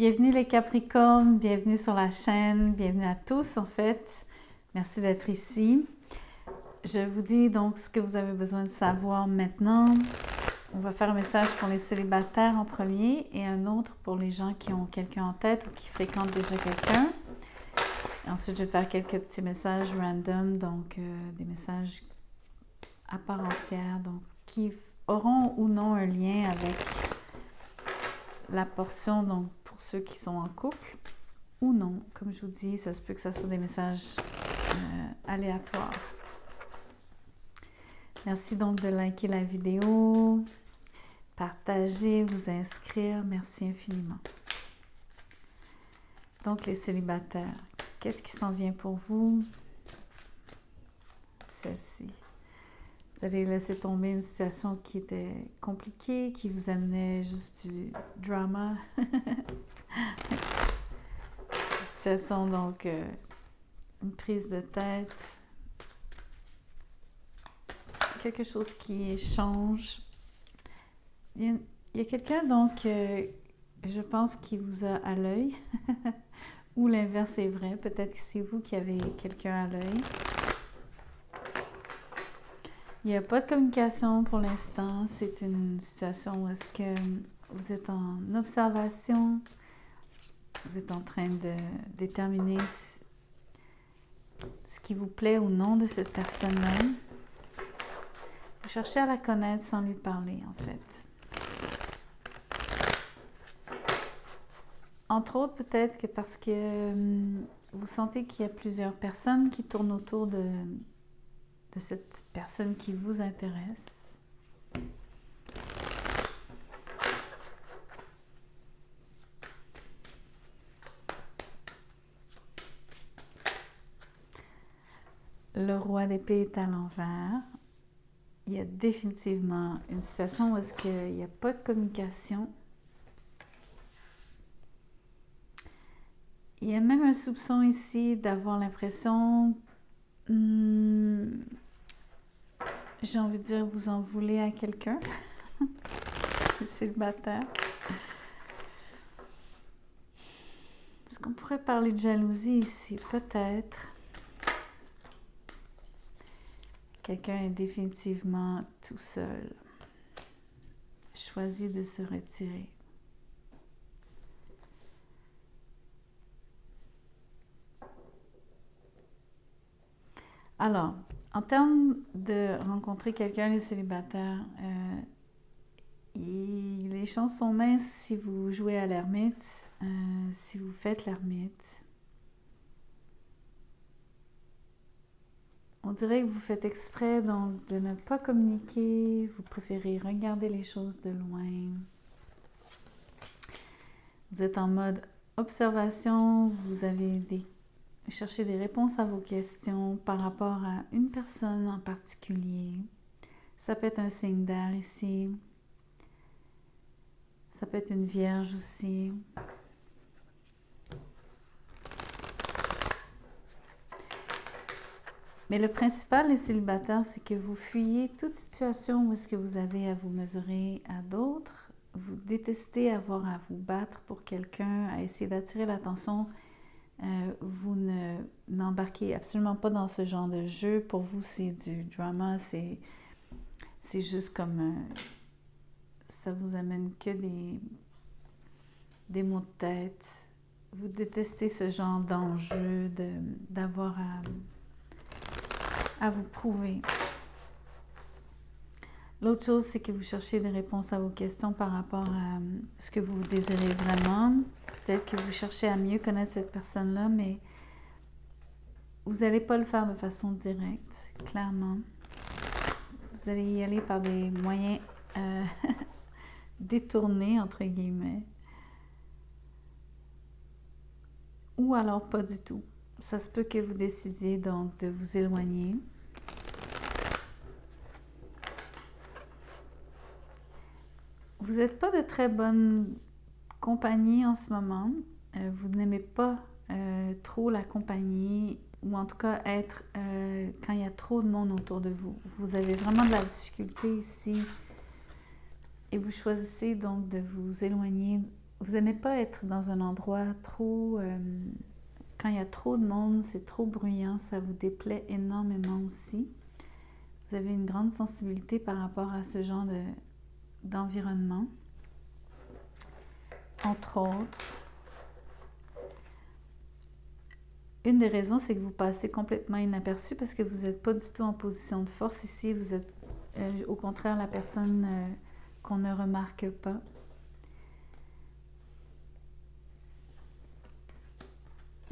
Bienvenue les Capricornes, bienvenue sur la chaîne, bienvenue à tous en fait. Merci d'être ici. Je vous dis donc ce que vous avez besoin de savoir maintenant. On va faire un message pour les célibataires en premier et un autre pour les gens qui ont quelqu'un en tête ou qui fréquentent déjà quelqu'un. Et ensuite, je vais faire quelques petits messages random, donc des messages à part entière, donc qui auront ou non un lien avec la portion, donc pour ceux qui sont en couple ou non. Comme je vous dis, ça se peut que ce soit des messages aléatoires. Merci donc de liker la vidéo, partager, vous inscrire. Merci infiniment. Donc les célibataires, qu'est-ce qui s'en vient pour vous? Celle-ci. Vous allez laisser tomber une situation qui était compliquée, qui vous amenait juste du drama. Situation donc une prise de tête. Quelque chose qui change. Il y a quelqu'un donc, je pense, qui vous a à l'œil. Ou l'inverse est vrai. Peut-être que c'est vous qui avez quelqu'un à l'œil. Il n'y a pas de communication pour l'instant. C'est une situation où est-ce que vous êtes en observation. Vous êtes en train de déterminer ce qui vous plaît ou non de cette personne-là. Vous cherchez à la connaître sans lui parler, en fait. Entre autres, peut-être que parce que vous sentez qu'il y a plusieurs personnes qui tournent autour de cette personne qui vous intéresse. Le roi d'épée est à l'envers. Il y a définitivement une situation où est-ce qu'il n'y a pas de communication. Il y a même un soupçon ici d'avoir l'impression, j'ai envie de dire, vous en voulez à quelqu'un. Le célibataire. Est-ce qu'on pourrait parler de jalousie ici? Peut-être. Quelqu'un est définitivement tout seul. Choisit de se retirer. Alors, en termes de rencontrer quelqu'un, les célibataires, les chances sont minces si vous jouez à l'ermite, si vous faites l'ermite. On dirait que vous faites exprès donc de ne pas communiquer, vous préférez regarder les choses de loin. Vous êtes en mode observation, vous avez cherchez des réponses à vos questions par rapport à une personne en particulier. Ça peut être un signe d'air ici. Ça peut être une vierge aussi. Mais le principal, les célibataires, c'est que vous fuyez toute situation où est-ce que vous avez à vous mesurer à d'autres. Vous détestez avoir à vous battre pour quelqu'un, à essayer d'attirer l'attention. Vous n'embarquez absolument pas dans ce genre de jeu. Pour vous, c'est du drama. C'est juste comme... ça vous amène que des maux de tête. Vous détestez ce genre d'enjeu d'avoir à vous prouver. L'autre chose, c'est que vous cherchez des réponses à vos questions par rapport à ce que vous désirez vraiment. Peut-être que vous cherchez à mieux connaître cette personne-là, mais vous n'allez pas le faire de façon directe, clairement. Vous allez y aller par des moyens détournés, entre guillemets. Ou alors pas du tout. Ça se peut que vous décidiez donc de vous éloigner. Vous n'êtes pas de très bonne compagnie en ce moment. Vous n'aimez pas trop la compagnie, ou en tout cas être quand il y a trop de monde autour de vous. Vous avez vraiment de la difficulté ici et vous choisissez donc de vous éloigner vous n'aimez pas être dans un endroit trop... quand il y a trop de monde, c'est trop bruyant, ça vous déplaît énormément aussi. Vous avez une grande sensibilité par rapport à ce genre d'environnement. Entre autres, une des raisons, c'est que vous passez complètement inaperçu parce que vous n'êtes pas du tout en position de force ici. Vous êtes au contraire la personne qu'on ne remarque pas.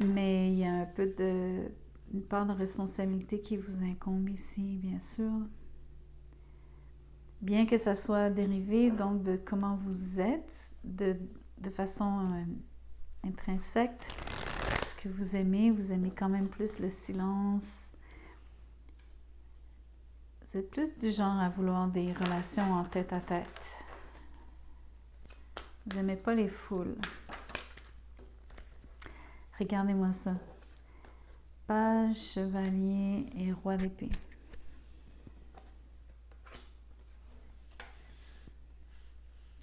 Mais il y a un peu une part de responsabilité qui vous incombe ici, bien sûr. Bien que ça soit dérivé donc de comment vous êtes, de façon intrinsèque, ce que vous aimez quand même plus le silence. Vous êtes plus du genre à vouloir des relations en tête à tête. Vous n'aimez pas les foules. Regardez-moi ça. Page, chevalier et roi d'épée.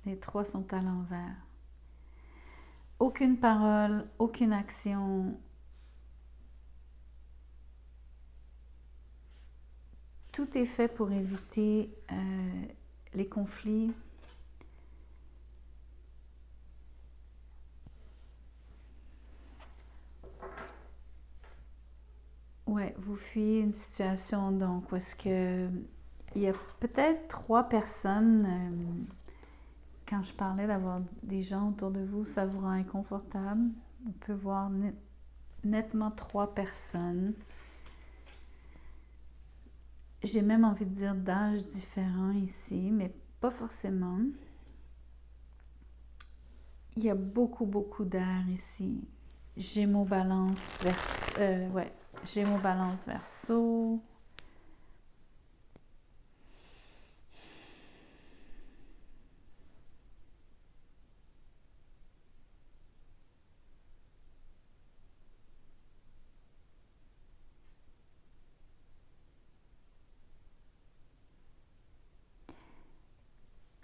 Les trois sont à l'envers. Aucune parole, aucune action. Tout est fait pour éviter les conflits. Ouais, vous fuyez une situation donc où est-ce que il y a peut-être 3 personnes. Quand je parlais d'avoir des gens autour de vous, ça vous rend inconfortable. On peut voir nettement 3 personnes. J'ai même envie de dire d'âges différents ici, mais pas forcément. Il y a beaucoup d'air ici. Gémeaux, balance, Gémeaux, balance, verseau.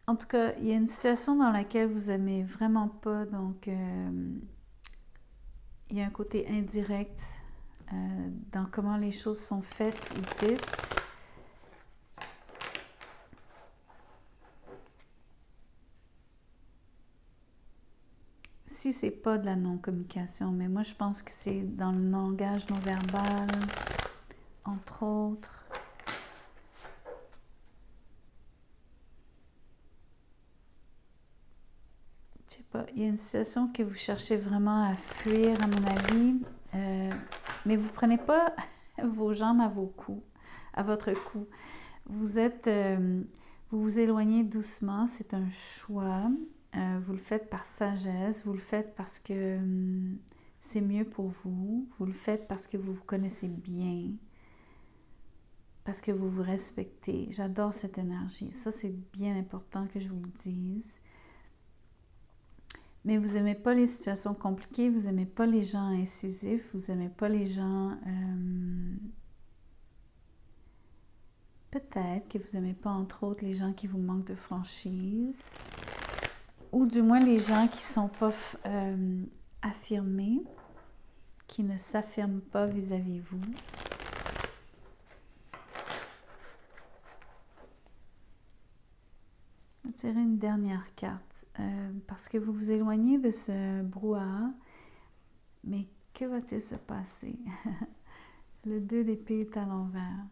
En tout cas, il y a une situation dans laquelle vous n'aimez vraiment pas, donc il y a un côté indirect dans comment les choses sont faites ou dites. Si c'est pas de la non-communication, mais moi je pense que c'est dans le langage non-verbal, entre autres. Je sais pas, il y a une situation que vous cherchez vraiment à fuir, à mon avis, mais vous prenez pas vos jambes à votre cou. Vous vous éloignez doucement, c'est un choix. Vous le faites par sagesse, vous le faites parce que c'est mieux pour vous, vous le faites parce que vous vous connaissez bien, parce que vous vous respectez. J'adore cette énergie. Ça, c'est bien important que je vous le dise. Mais vous n'aimez pas les situations compliquées, vous n'aimez pas les gens incisifs, vous n'aimez pas les gens... Peut-être que vous n'aimez pas, entre autres, les gens qui vous manquent de franchise. Ou du moins les gens qui ne sont pas affirmés, qui ne s'affirment pas vis-à-vis vous. On va tirer une dernière carte, parce que vous vous éloignez de ce brouhaha, mais que va-t-il se passer? Le 2 d'épée est à l'envers.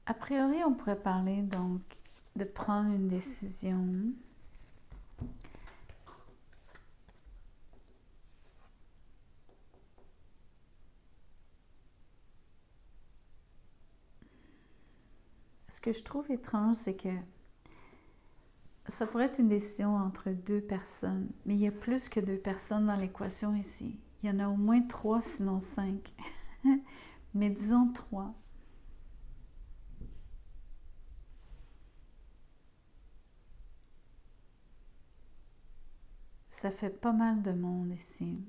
A priori, on pourrait parler donc de prendre une décision. Ce que je trouve étrange, c'est que ça pourrait être une décision entre 2 personnes, mais il y a plus que 2 personnes dans l'équation ici. Il y en a au moins 3, sinon 5. Mais disons 3. Ça fait pas mal de monde ici.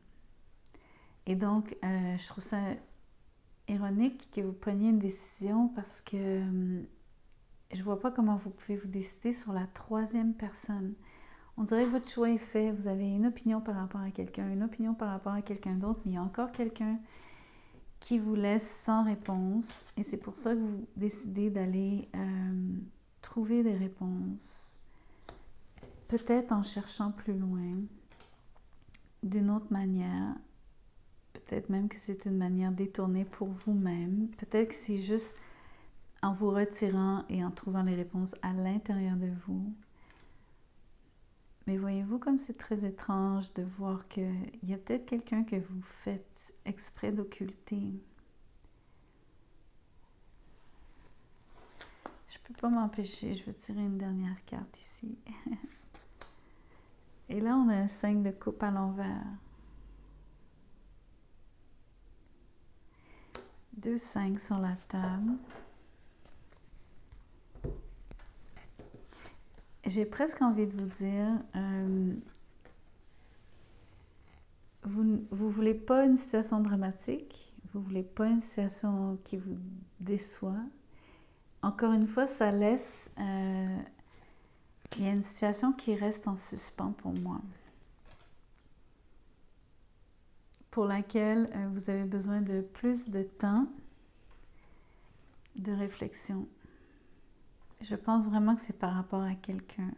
Et donc, je trouve ça ironique que vous preniez une décision parce que je vois pas comment vous pouvez vous décider sur la troisième personne. On dirait que votre choix est fait, vous avez une opinion par rapport à quelqu'un, une opinion par rapport à quelqu'un d'autre, mais il y a encore quelqu'un qui vous laisse sans réponse et c'est pour ça que vous décidez d'aller trouver des réponses. Peut-être en cherchant plus loin, d'une autre manière, peut-être même que c'est une manière détournée pour vous-même, peut-être que c'est juste en vous retirant et en trouvant les réponses à l'intérieur de vous. Mais voyez-vous comme c'est très étrange de voir qu'il y a peut-être quelqu'un que vous faites exprès d'occulter. Je peux pas m'empêcher, je veux tirer une dernière carte ici. Et là, on a un 5 de coupe à l'envers. 2 5 sur la table. J'ai presque envie de vous dire, vous ne voulez pas une situation dramatique, vous ne voulez pas une situation qui vous déçoit. Encore une fois, ça laisse... il y a une situation qui reste en suspens pour moi, pour laquelle vous avez besoin de plus de temps de réflexion. Je pense vraiment que c'est par rapport à quelqu'un.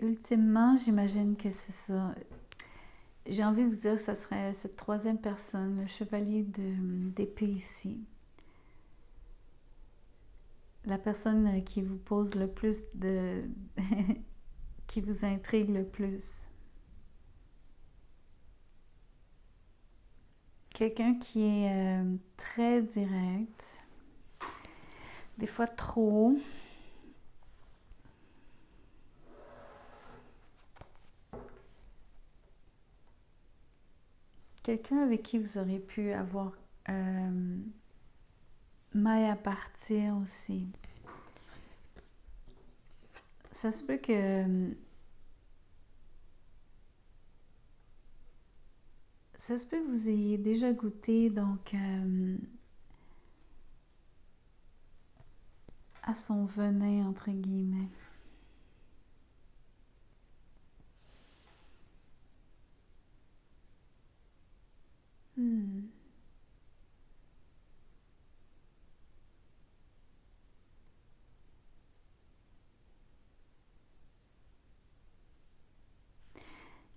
Ultimement, j'imagine que c'est ça. J'ai envie de vous dire que ça serait cette troisième personne, le chevalier d'épée ici. La personne qui vous pose le plus de... qui vous intrigue le plus. Quelqu'un qui est très direct, des fois trop. Quelqu'un avec qui vous aurez pu avoir maille à partir aussi. Ça se peut que... Ça se peut que vous ayez déjà goûté donc à son venin entre guillemets.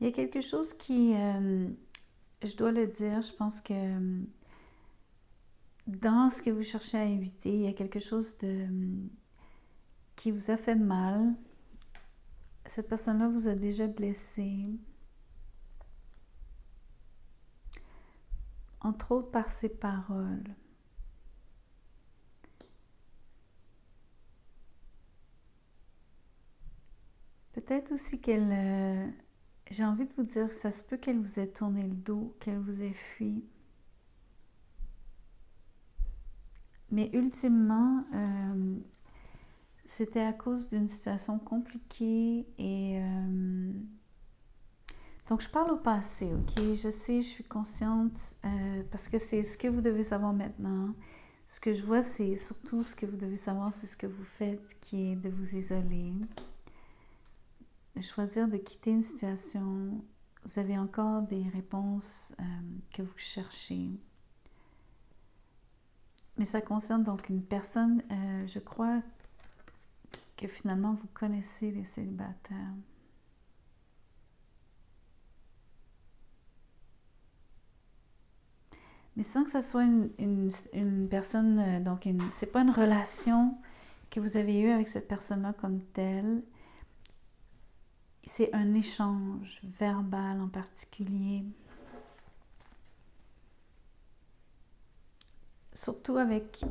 Il y a quelque chose qui, je dois le dire, je pense que dans ce que vous cherchez à éviter, il y a quelque chose qui vous a fait mal. Cette personne-là vous a déjà blessé. Entre autres par ses paroles. Peut-être aussi qu'elle... j'ai envie de vous dire que ça se peut qu'elle vous ait tourné le dos, qu'elle vous ait fui. Mais ultimement, c'était à cause d'une situation compliquée et... donc, je parle au passé, ok? Je sais, je suis consciente parce que c'est ce que vous devez savoir maintenant. Ce que je vois, c'est surtout ce que vous devez savoir, c'est ce que vous faites, qui est de vous isoler, de choisir de quitter une situation. Vous avez encore des réponses que vous cherchez. Mais ça concerne donc une personne, je crois que finalement vous connaissez les célibataires. Mais sans que ça soit une personne, donc c'est pas une relation que vous avez eue avec cette personne-là comme telle. C'est un échange verbal en particulier. Surtout avec...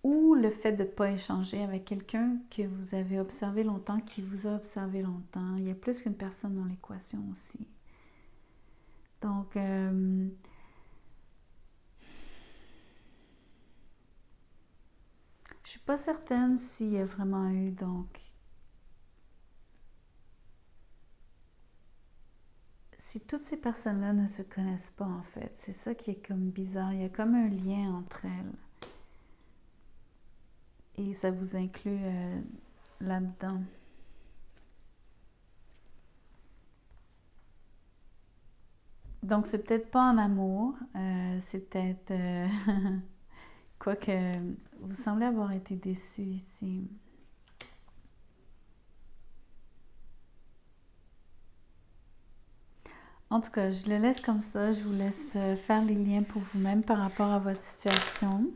ou le fait de ne pas échanger avec quelqu'un que vous avez observé longtemps, qui vous a observé longtemps. Il y a plus qu'une personne dans l'équation aussi. Donc... je ne suis pas certaine s'il y a vraiment eu donc si toutes ces personnes-là ne se connaissent pas, en fait, c'est ça qui est comme bizarre. Il y a comme un lien entre elles. Et ça vous inclut là-dedans. Donc, c'est peut-être pas en amour, c'est peut-être... quoique, vous semblez avoir été déçu ici. En tout cas, je le laisse comme ça. Je vous laisse faire les liens pour vous-même par rapport à votre situation.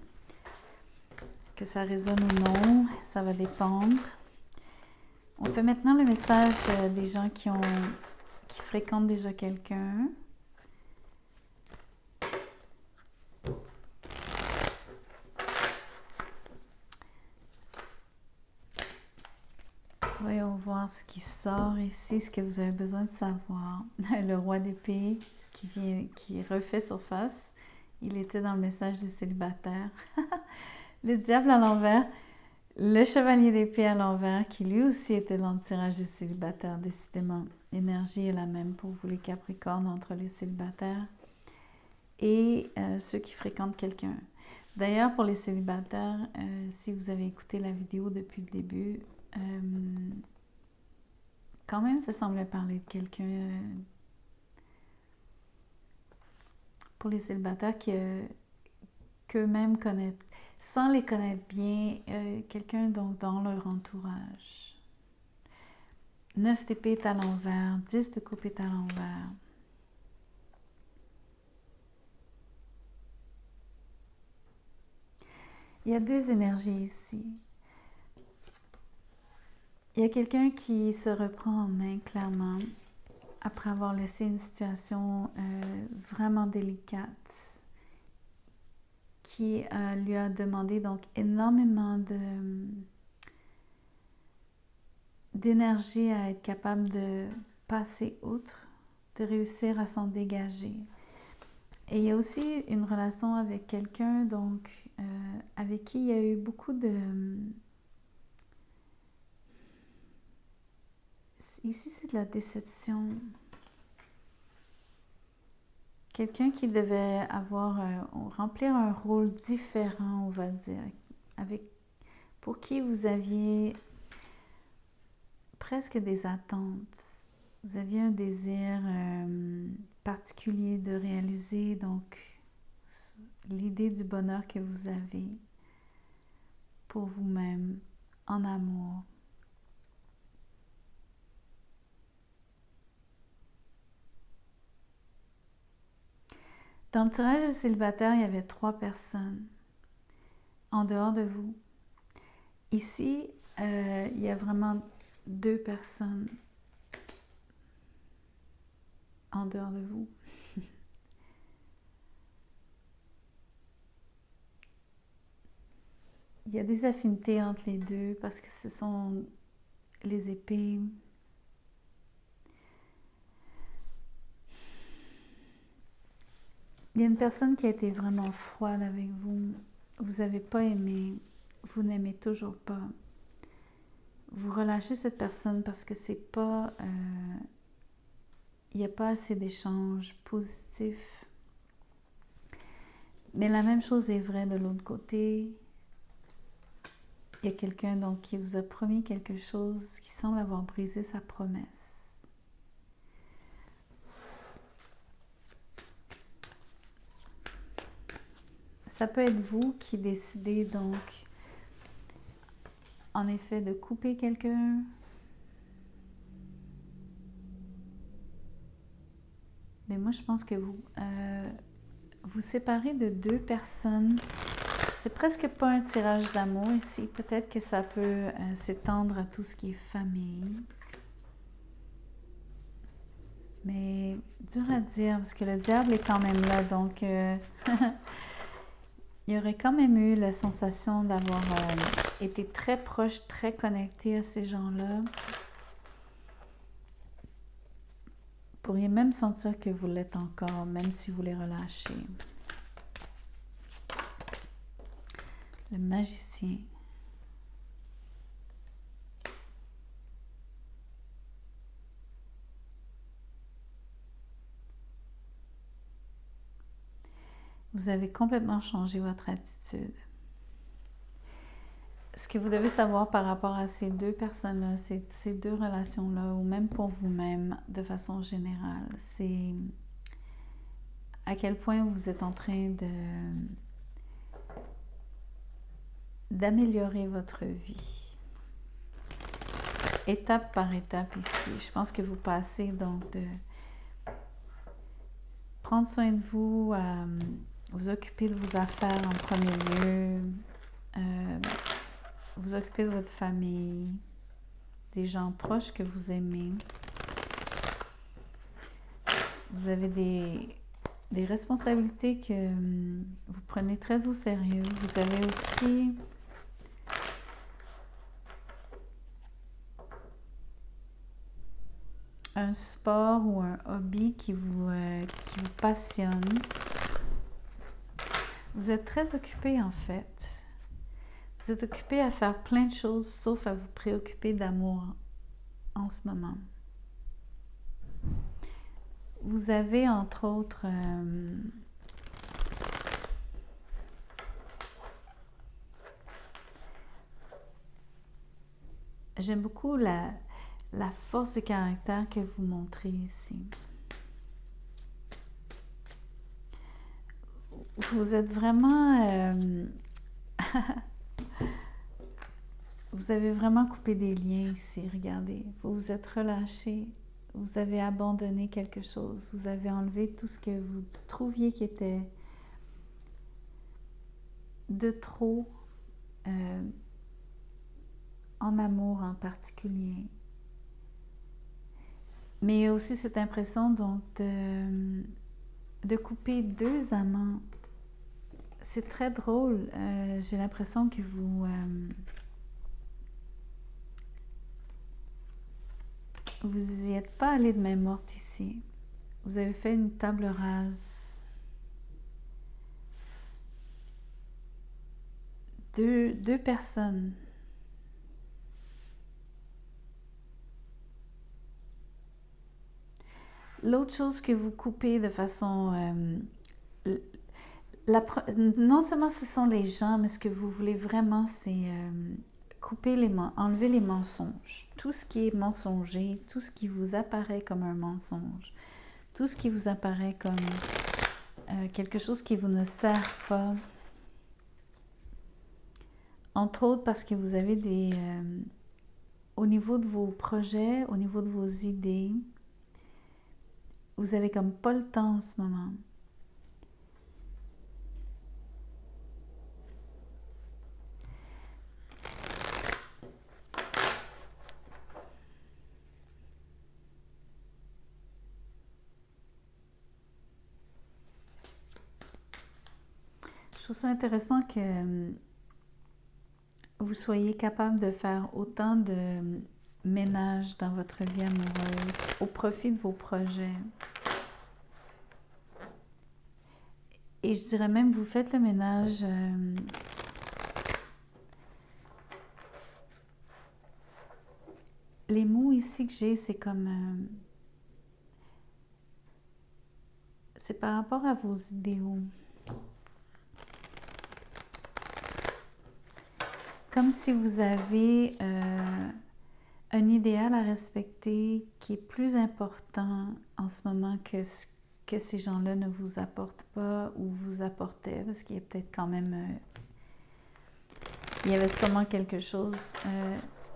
Que ça résonne ou non, ça va dépendre. On fait maintenant le message des gens qui fréquentent déjà quelqu'un. Voyons voir ce qui sort ici, ce que vous avez besoin de savoir. Le roi d'épée qui refait surface. Il était dans le message des célibataires. Le diable à l'envers. Le chevalier d'épée à l'envers, qui lui aussi était dans le tirage des célibataires, décidément. L'énergie est la même pour vous les Capricornes entre les célibataires et ceux qui fréquentent quelqu'un. D'ailleurs, pour les célibataires, si vous avez écouté la vidéo depuis le début, quand même, ça semblait parler de quelqu'un pour les célibataires qu'eux-mêmes connaissent, sans les connaître bien, quelqu'un donc dans leur entourage. 9 d'épée est à l'envers, 10 de coupe est à l'envers. Il y a deux énergies ici. Il y a quelqu'un qui se reprend en main, clairement, après avoir laissé une situation vraiment délicate, qui lui a demandé donc énormément d'énergie à être capable de passer outre, de réussir à s'en dégager. Et il y a aussi une relation avec quelqu'un donc avec qui il y a eu beaucoup de... Ici, c'est de la déception. Quelqu'un qui devait remplir un rôle différent, on va dire, pour qui vous aviez presque des attentes. Vous aviez un désir particulier de réaliser, donc l'idée du bonheur que vous avez pour vous-même en amour. Dans le tirage des célibataires, il y avait 3 personnes en dehors de vous. Ici, il y a vraiment 2 personnes en dehors de vous. Il y a des affinités entre les deux parce que ce sont les épées. Il y a une personne qui a été vraiment froide avec vous. Vous n'avez pas aimé. Vous n'aimez toujours pas. Vous relâchez cette personne parce que c'est pas... il n'y a pas assez d'échanges positifs. Mais la même chose est vraie de l'autre côté. Il y a quelqu'un donc qui vous a promis quelque chose qui semble avoir brisé sa promesse. Ça peut être vous qui décidez donc, en effet, de couper quelqu'un. Mais moi, je pense que vous vous séparez de 2 personnes. C'est presque pas un tirage d'amour ici. Peut-être que ça peut s'étendre à tout ce qui est famille. Mais dur à dire, parce que le diable est quand même là, donc... il y aurait quand même eu la sensation d'avoir été très proche, très connecté à ces gens-là. Vous pourriez même sentir que vous l'êtes encore, même si vous les relâchez. Le magicien. Vous avez complètement changé votre attitude. Ce que vous devez savoir par rapport à ces deux personnes-là, ces deux relations-là, ou même pour vous-même de façon générale, c'est à quel point vous êtes en train d'améliorer votre vie. Étape par étape ici. Je pense que vous passez donc de prendre soin de vous, vous occuper de vos affaires en premier lieu, vous occuper de votre famille, des gens proches que vous aimez. Vous avez des responsabilités que vous prenez très au sérieux. Vous avez aussi un sport ou un hobby qui vous passionne. Vous êtes très occupé en fait. Vous êtes occupé à faire plein de choses sauf à vous préoccuper d'amour en ce moment. Vous avez entre autres j'aime beaucoup la force de caractère que vous montrez ici. Vous êtes vraiment... vous avez vraiment coupé des liens ici, regardez. Vous vous êtes relâché, vous avez abandonné quelque chose, vous avez enlevé tout ce que vous trouviez qui était de trop en amour en particulier. Mais il y a aussi cette impression donc de couper deux amants. C'est très drôle. J'ai l'impression que vous n'y êtes pas allé de main morte ici. Vous avez fait une table rase. Deux personnes. L'autre chose que vous coupez de façon... non seulement ce sont les gens, mais ce que vous voulez vraiment, c'est enlever les mensonges. Tout ce qui est mensonger, tout ce qui vous apparaît comme un mensonge, tout ce qui vous apparaît comme quelque chose qui vous ne sert pas. Entre autres parce que vous avez au niveau de vos projets, au niveau de vos idées, vous avez comme pas le temps en ce moment. Je trouve ça intéressant que vous soyez capable de faire autant de ménage dans votre vie amoureuse au profit de vos projets. Et je dirais même, vous faites le ménage les mots ici que j'ai, c'est comme... c'est par rapport à vos idéaux. Comme si vous avez un idéal à respecter qui est plus important en ce moment que ce que ces gens-là ne vous apportent pas ou vous apportaient, parce qu'il y a peut-être quand même... il y avait sûrement quelque chose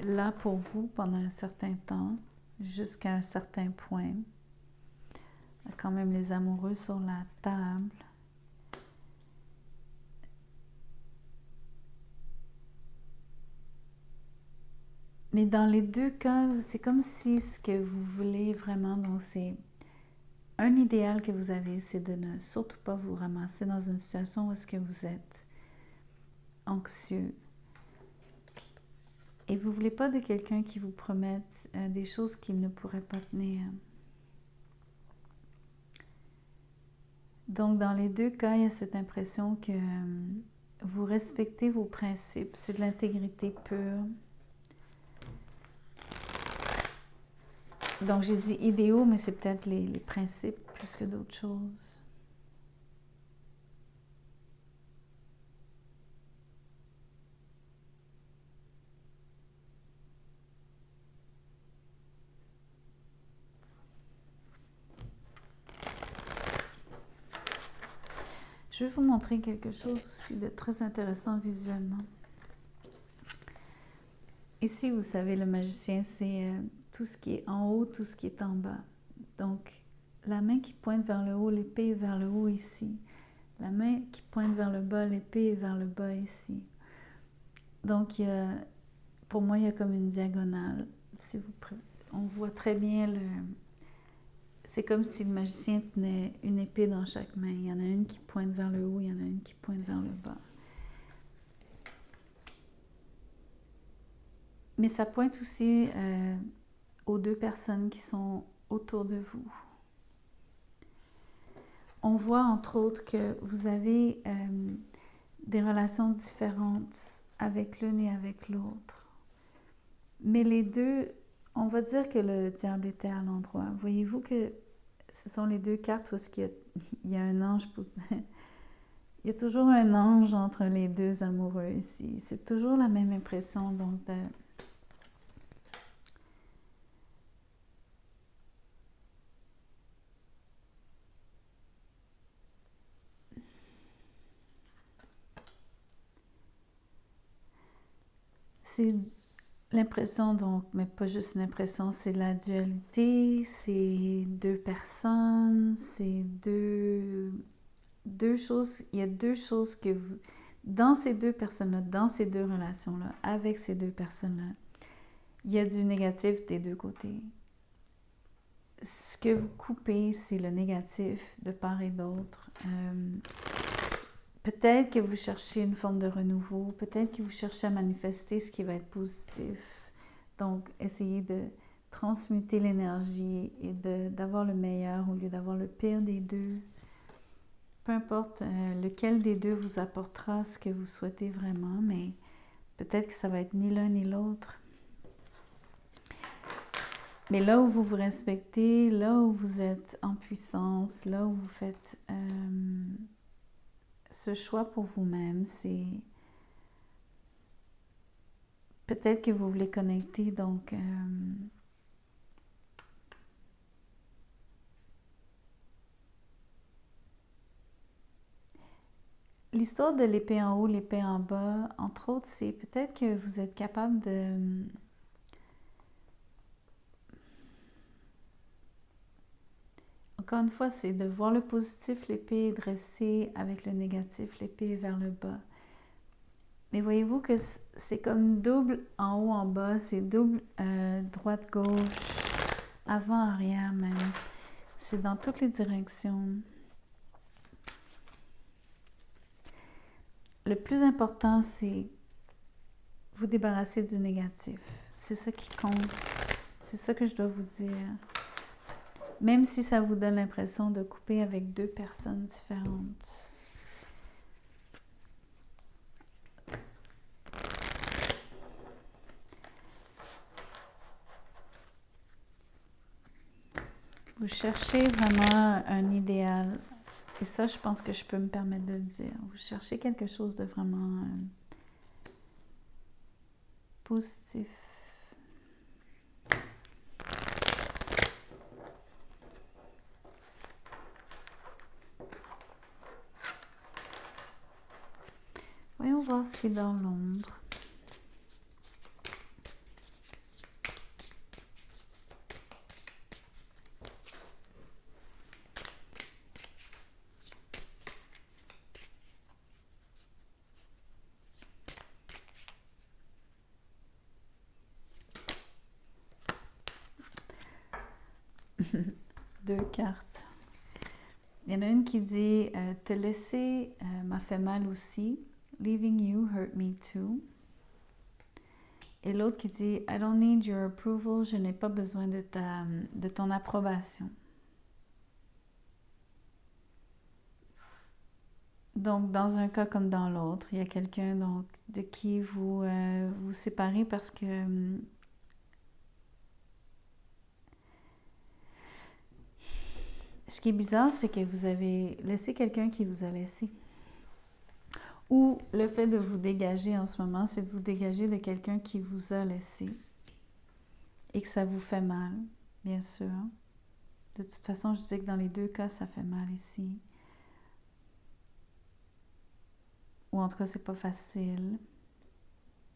là pour vous pendant un certain temps, jusqu'à un certain point. Il y a quand même les amoureux sur la table. Mais dans les deux cas, c'est comme si ce que vous voulez vraiment, donc c'est un idéal que vous avez, c'est de ne surtout pas vous ramasser dans une situation où est-ce que vous êtes anxieux. Et vous ne voulez pas de quelqu'un qui vous promette des choses qu'il ne pourrait pas tenir. Donc, dans les deux cas, il y a cette impression que vous respectez vos principes. C'est de l'intégrité pure. Donc, j'ai dit idéaux, mais c'est peut-être les principes plus que d'autres choses. Je vais vous montrer quelque chose aussi de très intéressant visuellement. Ici, vous savez, le magicien, c'est tout ce qui est en haut, tout ce qui est en bas. Donc, la main qui pointe vers le haut, l'épée est vers le haut ici. La main qui pointe vers le bas, l'épée est vers le bas ici. Donc, pour moi, il y a comme une diagonale. Si vous, on voit très bien le... C'est comme si le magicien tenait une épée dans chaque main. Il y en a une qui pointe vers le haut, il y en a une qui pointe vers le bas. Mais ça pointe aussi aux deux personnes qui sont autour de vous. On voit entre autres que vous avez des relations différentes avec l'une et avec l'autre. Mais les deux, on va dire que le diable était à l'endroit. Voyez-vous que ce sont les deux cartes où il y a un ange. Il y a toujours un ange entre les deux amoureux ici. C'est toujours la même impression. Donc, c'est l'impression, donc, mais pas juste une impression, c'est la dualité, c'est deux personnes, c'est deux choses, il y a deux choses que vous, dans ces deux personnes-là, dans ces deux relations-là, avec ces deux personnes-là, il y a du négatif des deux côtés. Ce que vous coupez, c'est le négatif de part et d'autre. Peut-être que vous cherchez une forme de renouveau, peut-être que vous cherchez à manifester ce qui va être positif. Donc, essayez de transmuter l'énergie et d'avoir le meilleur au lieu d'avoir le pire des deux. Peu importe lequel des deux vous apportera ce que vous souhaitez vraiment, mais peut-être que ça va être ni l'un ni l'autre. Mais là où vous vous respectez, là où vous êtes en puissance, là où vous faites ce choix pour vous-même, c'est peut-être que vous voulez connecter, donc l'histoire de l'épée en haut, l'épée en bas, entre autres, c'est peut-être que vous êtes capable de... Encore une fois, c'est de voir le positif, l'épée est dressée, avec le négatif, l'épée est vers le bas. Mais voyez-vous que c'est comme double en haut, en bas, c'est double droite, gauche, avant, arrière même. C'est dans toutes les directions. Le plus important, c'est vous débarrasser du négatif. C'est ça qui compte. C'est ça que je dois vous dire. Même si ça vous donne l'impression de couper avec deux personnes différentes. Vous cherchez vraiment un idéal. Et ça, je pense que je peux me permettre de le dire. Vous cherchez quelque chose de vraiment positif. Voyons voir ce qui est dans l'ombre. Deux cartes. Il y en a une qui dit « Te laisser m'a fait mal aussi. Leaving you hurt me too. » Et l'autre qui dit « I don't need your approval. Je n'ai pas besoin de ton approbation. » Donc, dans un cas comme dans l'autre, il y a quelqu'un donc de qui vous vous séparez parce que ce qui est bizarre, c'est que vous avez laissé quelqu'un qui vous a laissé. Ou le fait de vous dégager en ce moment, c'est de vous dégager de quelqu'un qui vous a laissé et que ça vous fait mal, bien sûr. De toute façon, je dis que dans les deux cas, ça fait mal ici. ou en tout cas, c'est pas facile.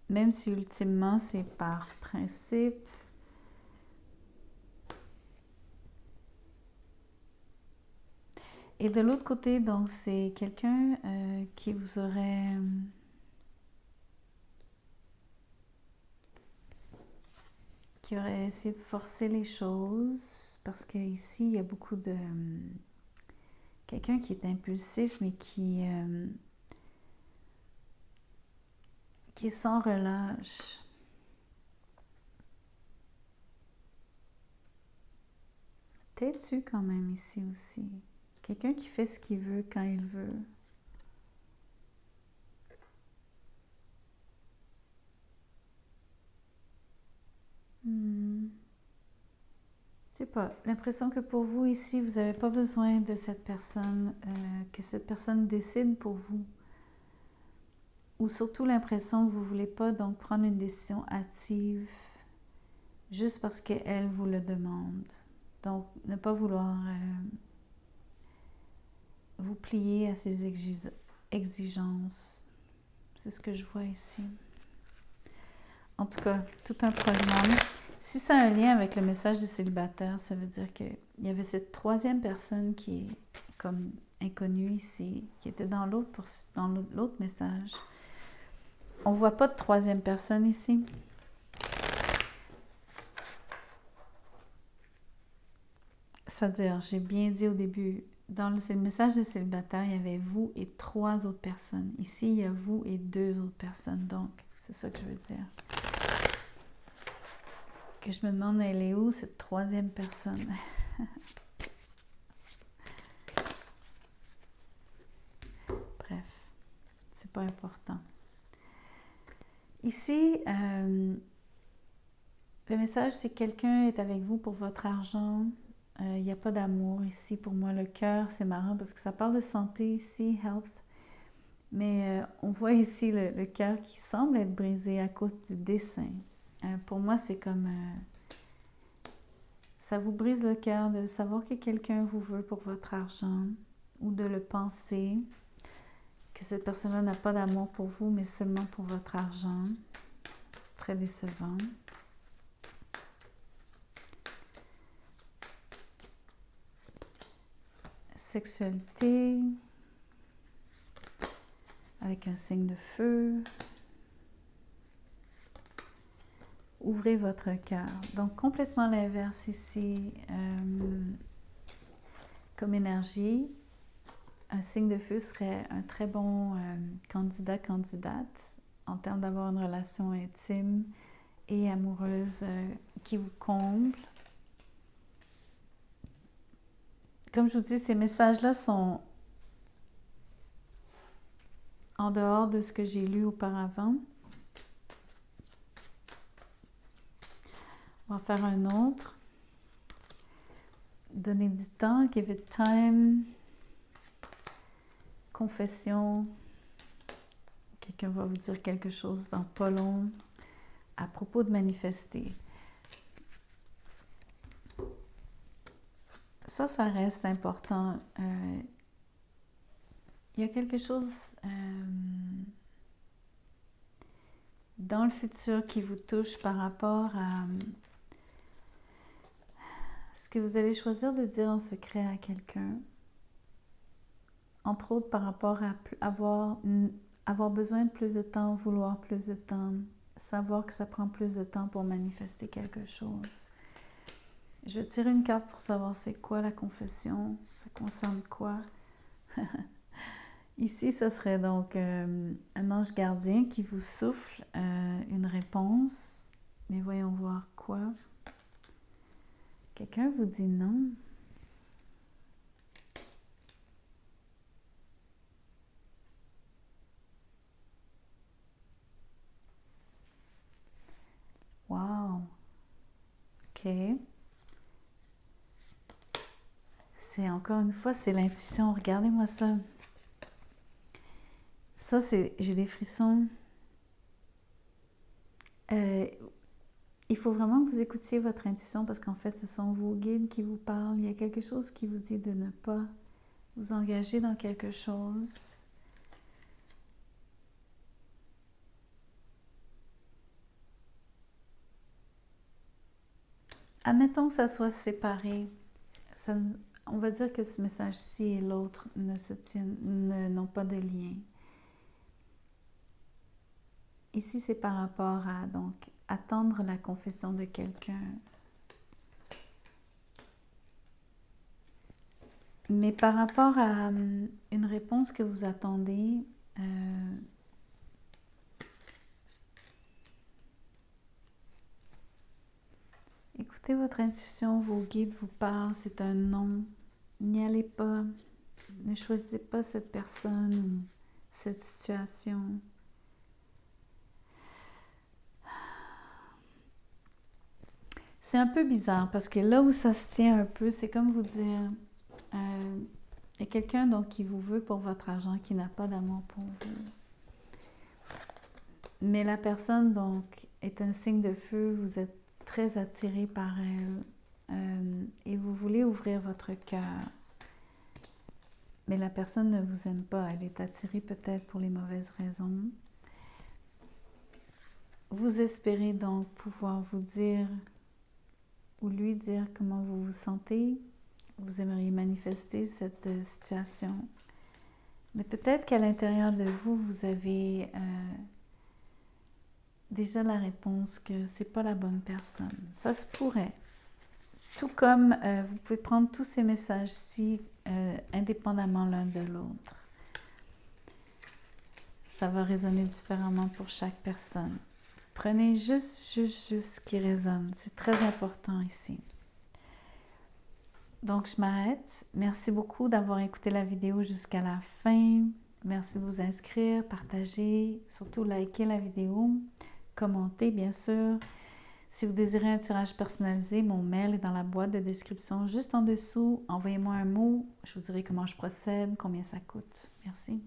Même si ultimement, c'est par principe. Et de l'autre côté, donc, c'est quelqu'un qui vous aurait... qui aurait essayé de forcer les choses, parce qu'ici, il y a beaucoup de... quelqu'un qui est impulsif, mais qui est sans relâche. Têtu quand même ici aussi. Quelqu'un qui fait ce qu'il veut quand il veut. Je sais pas, l'impression que pour vous ici, vous n'avez pas besoin de cette personne, que cette personne décide pour vous. Ou surtout l'impression que vous ne voulez pas donc prendre une décision hâtive juste parce qu'elle vous le demande. Donc, ne pas vouloir vous plier à ses exigences. C'est ce que je vois ici. En tout cas, tout un programme. Si ça a un lien avec le message des célibataires, ça veut dire qu'il y avait cette troisième personne qui est comme inconnue ici, qui était dans l'autre message. On ne voit pas de troisième personne ici. C'est-à-dire, j'ai bien dit au début, dans le message des célibataires, il y avait vous et 3 autres personnes. Ici, il y a vous et 2 autres personnes. Donc, c'est ça que je veux dire. Que je me demande, elle est où, cette troisième personne? Bref, c'est pas important. Ici, le message, c'est que quelqu'un est avec vous pour votre argent. Il n'y a pas d'amour ici. Pour moi, le cœur, c'est marrant parce que ça parle de santé ici, health. Mais on voit ici le cœur qui semble être brisé à cause du dessin. Pour moi, c'est comme... ça vous brise le cœur de savoir que quelqu'un vous veut pour votre argent ou de le penser, que cette personne-là n'a pas d'amour pour vous, mais seulement pour votre argent. C'est très décevant. Sexualité, avec un signe de feu. Ouvrez votre cœur. Donc, complètement l'inverse ici, comme énergie. Un signe de feu serait un très bon candidat-candidate en termes d'avoir une relation intime et amoureuse qui vous comble. Comme je vous dis, ces messages-là sont en dehors de ce que j'ai lu auparavant. On va faire un autre. Donner du temps, give it time. Confession. Quelqu'un va vous dire quelque chose dans pas long à propos de manifester. Ça reste important. Il y a quelque chose dans le futur qui vous touche par rapport à ce que vous allez choisir de dire en secret à quelqu'un. Entre autres par rapport à avoir besoin de plus de temps, vouloir plus de temps, savoir que ça prend plus de temps pour manifester quelque chose. Je vais tirer une carte pour savoir c'est quoi la confession, ça concerne quoi. Ici, ce serait donc un ange gardien qui vous souffle une réponse. Mais voyons voir quoi. Quelqu'un vous dit non. Wow. OK. C'est encore une fois, c'est l'intuition. Regardez-moi ça. Ça, j'ai des frissons. Il faut vraiment que vous écoutiez votre intuition parce qu'en fait, ce sont vos guides qui vous parlent. Il y a quelque chose qui vous dit de ne pas vous engager dans quelque chose. admettons que ça soit séparé. On va dire que ce message-ci et l'autre n'ont pas de lien. Ici, c'est par rapport à, donc, attendre la confession de quelqu'un. Mais par rapport à une réponse que vous attendez, écoutez votre intuition, vos guides vous parlent, c'est un non. N'y allez pas. Ne choisissez pas cette personne ou cette situation. C'est un peu bizarre parce que là où ça se tient un peu, c'est comme vous dire, il y a quelqu'un donc qui vous veut pour votre argent, qui n'a pas d'amour pour vous. Mais la personne donc est un signe de feu, vous êtes très attiré par elle et vous voulez ouvrir votre cœur. Mais la personne ne vous aime pas, elle est attirée peut-être pour les mauvaises raisons. Vous espérez donc pouvoir vous dire ou lui dire comment vous vous sentez. Vous aimeriez manifester cette situation. Mais peut-être qu'à l'intérieur de vous, vous avez déjà la réponse que c'est pas la bonne personne. Ça se pourrait. Tout comme vous pouvez prendre tous ces messages-ci indépendamment l'un de l'autre. Ça va résonner différemment pour chaque personne. Prenez juste ce qui résonne. C'est très important ici. Donc, je m'arrête. Merci beaucoup d'avoir écouté la vidéo jusqu'à la fin. Merci de vous inscrire, partager, surtout liker la vidéo, commenter bien sûr. Si vous désirez un tirage personnalisé, mon mail est dans la boîte de description juste en dessous. Envoyez-moi un mot, je vous dirai comment je procède, combien ça coûte. Merci.